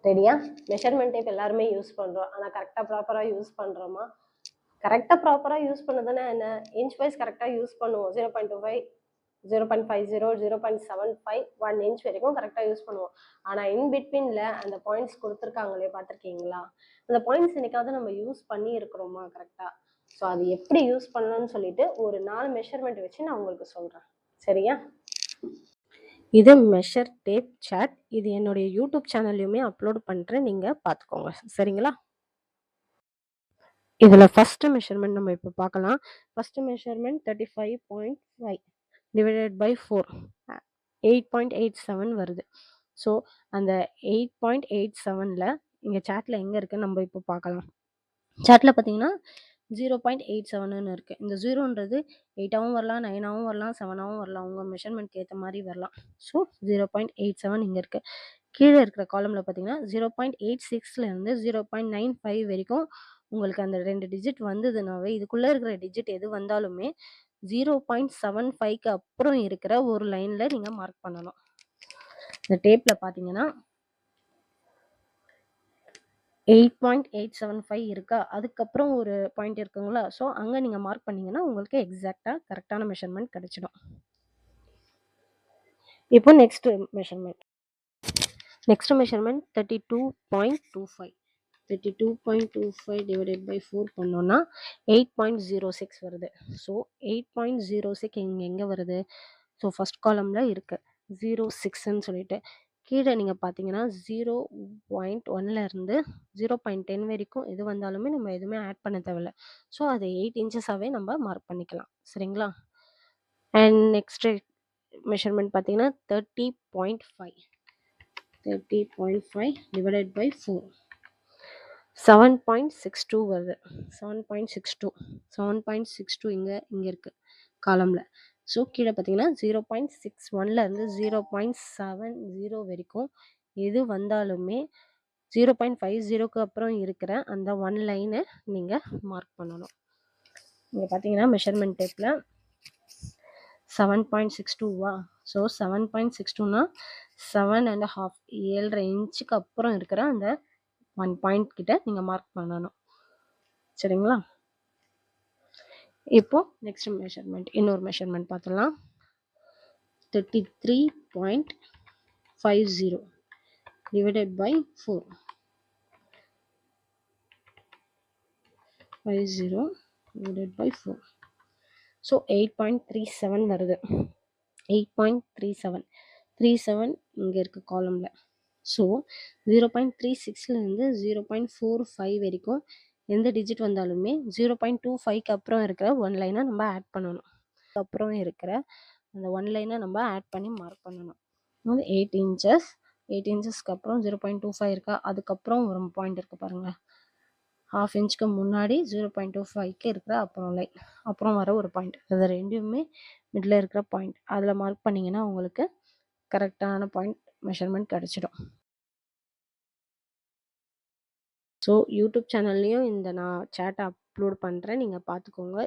ரெடியா? Measurement tape எல்லாருமே use பண்றோம். ஆனா கரெக்டா ப்ராப்பரா யூஸ் பண்றோமா? கரெக்டா ப்ராப்பரா யூஸ் பண்ணதுன்னா என்ன? இன்ச் வைஸ் கரெக்டா யூஸ் பண்ணுவோம். 0.25 0.50 0.75 1 இன்ச் வரைக்கும் கரெக்டா யூஸ் பண்ணுவோம். ஆனா இன் பிட்வீன்ல அந்த பாயிண்ட்ஸ் கொடுத்துருக்காங்களே பார்த்துருக்கீங்களா? அந்த பாயிண்ட்ஸ் என்னைக்காவது நம்ம யூஸ் பண்ணி இருக்கிறோமா கரெக்டா? ஸோ அது எப்படி யூஸ் பண்ணணும்னு சொல்லிட்டு ஒரு 4 மெஷர்மெண்ட் வச்சு நான் உங்களுக்கு சொல்றேன். சரியா? இது மெஷர் டேப் சாட். இது என்னுடைய யூடியூப் சேனல்லையுமே அப்லோட் பண்ணுறேன், நீங்கள் பார்த்துக்கோங்க. சரிங்களா? இதில் ஃபஸ்ட்டு மெஷர்மெண்ட் நம்ம இப்போ பார்க்கலாம். ஃபஸ்ட்டு மெஷர்மெண்ட் 35.5 டிவைடட் பை 4 8.87 வருது. ஸோ அந்த 8.87ல் இங்கே சாட்டில் எங்கே இருக்குன்னு நம்ம இப்போ பார்க்கலாம். சாட்டில் பார்த்தீங்கன்னா 0.87ன்னு இருக்குது. இந்த 0ன்றது 8ஆகவும் வரலாம், 9ஆகவும் வரலாம், 7ஆகவும் வரலாம். உங்கள் மெஷர்மெண்ட்க்கு ஏற்ற மாதிரி வரலாம். ஸோ 0.87 இங்கே இருக்குது. கீழே இருக்கிற காலமில் பார்த்தீங்கன்னா 0.86லேருந்து 0.95 வரைக்கும் உங்களுக்கு அந்த 2 டிஜிட் வந்ததுனாவே இதுக்குள்ளே இருக்கிற டிஜிட் எது வந்தாலுமே 0.75க்கு அப்புறம் இருக்கிற ஒரு லைனில் நீங்கள் மார்க் பண்ணணும். இந்த டேப்பில் பார்த்தீங்கன்னா 8.875 இருக்கா, அதுக்கப்புறம் ஒரு பாயிண்ட் இருக்குங்களா, ஸோ அங்கே நீங்கள் மார்க் பண்ணிங்கன்னா உங்களுக்கு எக்ஸாக்டாக கரெக்டான மெஷர்மெண்ட் கிடைச்சிடும். இப்போ நெக்ஸ்ட் மெஷர்மெண்ட் 32.25 32.25 டிவைடட் பை 4 பண்ணோன்னா 8.06 வருது. ஸோ 8.06 இங்கே எங்கே வருது? ஸோ ஃபஸ்ட் காலமில் இருக்குது 06ன்னு சொல்லிட்டு. கீழே நீங்கள் பார்த்தீங்கன்னா 0.1லேருந்து 0.10 வரைக்கும் எது வந்தாலுமே நம்ம எதுவுமே ஆட் பண்ண தேவையில்ல. ஸோ அதை 8 இன்ச்சஸாகவே நம்ம மார்க் பண்ணிக்கலாம். சரிங்களா? அண்ட் நெக்ஸ்ட்டு மெஷர்மெண்ட் பார்த்தீங்கன்னா 30.5 டிவைடட் பை 4 7.62 வருது. 7.62 இங்கே இருக்குது காலமில். ஸோ கீழே பார்த்தீங்கன்னா 0.61லேருந்து 0.70 வரைக்கும் எது வந்தாலுமே 0.50க்கு அப்புறம் இருக்கிற அந்த 1 லைனை நீங்கள் மார்க் பண்ணணும். இங்கே பார்த்தீங்கன்னா மெஷர்மெண்ட் டேப்பில் 7.62வா? ஸோ 7.62னா 7.5 7.5 இன்ச்சுக்கு அப்புறம் இருக்கிற அந்த 1 பாயிண்ட் கிட்ட நீங்கள் மார்க் பண்ணணும். சரிங்களா? இப்போ நெக்ஸ்ட் மெஷர்மெண்ட் இன்னொரு மெஷர்மெண்ட் பார்த்துடலாம். 33.50 divided by 4 50 divided by 4 so 8.37 வருது. 8.37 இங்கே இருக்குது காலமில். ஸோ 0.36லேருந்து 0.45 வரைக்கும் எந்த டிஜிட் வந்தாலுமே 0.25க்கு அப்புறம் இருக்கிற 1 லைனை நம்ம ஆட் பண்ணணும். அப்புறம் இருக்கிற அந்த 1 லைனை நம்ம ஆட் பண்ணி மார்க் பண்ணணும். 8 இன்ச்சஸ்க்கு அப்புறம் 0.25 இருக்கா, அதுக்கப்புறம் ஒரு பாயிண்ட் இருக்குது பாருங்கள். 1/2 இன்ச்சுக்கு முன்னாடி 0.25க்கு இருக்கிற அப்புறம் லைன், அப்புறம் வர ஒரு பாயிண்ட், அது ரெண்டுமே மிடில் இருக்கிற பாயிண்ட், அதில் மார்க் பண்ணிங்கன்னா உங்களுக்கு கரெக்டான பாயிண்ட் மெஷர்மெண்ட் கிடச்சிடும். ஸோ யூடியூப் சேனல்லையும் இந்த நான் சேட்டை அப்லோட் பண்ணுறேன், நீங்கள் பார்த்துக்கோங்க.